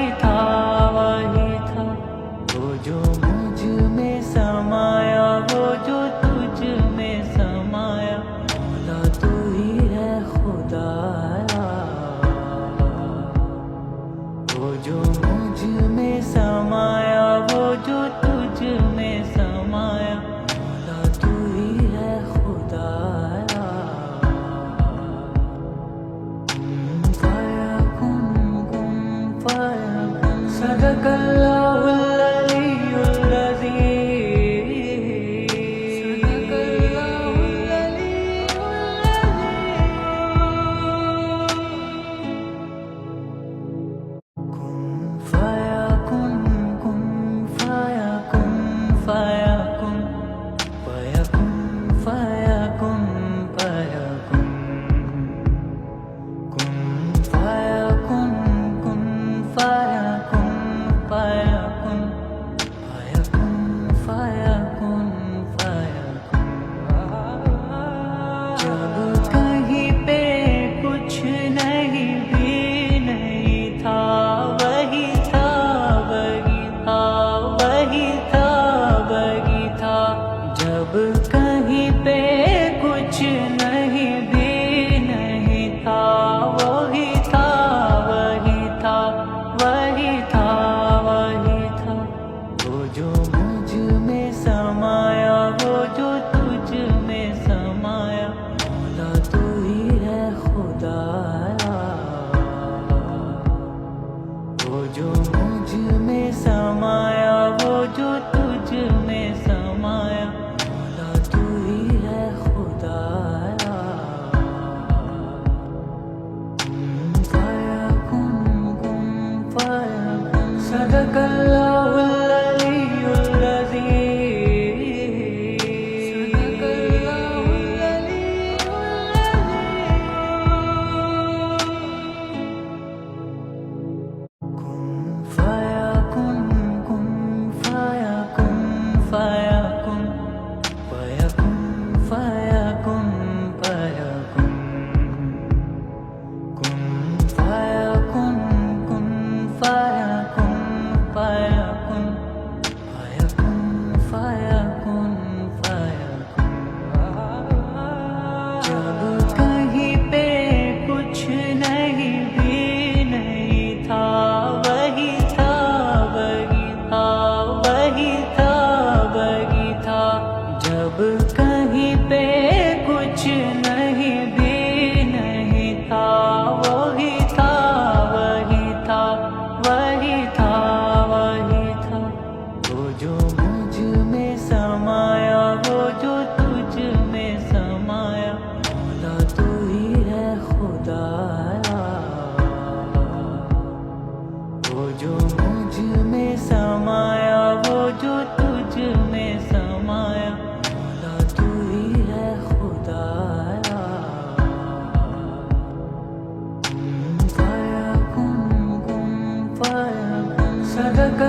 وہی تھا وہی تھا، وہ جو مجھ میں سمایا، وہ جو تجھ میں سمایا، مولا تو ہی ہے خدایا، وہ جو مجھ میں سمایا، وہ جو تجھ میں سمایا، مولا تو ہی ہے خدایا۔ صدق اللہ العلی العظیم، صدق اللہ العلی العظیم۔ کن فیکن، کن فیکن، فیکن فیکن فیکن، کن فیکن، کن فیکن فیکن، فیکن فیکن فیکن۔ جب کہیں پہ کچھ نہیں بھی نہیں تھا، وہی تھا وہی تھا وہی تھا وہی تھا، جب کہیں پہ کچھ نہیں بھی نہیں تھا، وہی تھا وہی تھا وہی تھا وہی تھا، وہ جو مجھ میں سمایا، وہ جو تجھ میں سمایا، مولا تو ہی ہے خدایا، وہ جو مجھ میں سمایا، وہ جو تجھ میں سمایا، مولا تو ہی ہے خدایا۔ صدق اللہ العلی العظیم، صدق اللہ العلی العظیم۔ کن فیکن، کن فیکن فیکن، فیکن فیکن فیکن، کن فیکن، کن فیکن فیکن، فیکن فیکن فیکن۔ جب کہیں پہ کچھ نہیں بھی نہیں تھا، وہی تھا وہی تھا وہی تھا وہی تھا، جب کہیں پہ کچھ نہیں بھی نہیں تھا، وہی تھا وہی تھا وہی تھا وہی تھا، وہ جو مجھ میں سمایا، وہ جو تجھ میں سمایا، مولا تو ہی ہے خدایا، وہ جو مجھ میں سمایا، وہ جو تجھ میں سمایا، مولا تو ہی ہے خدایا۔ صدق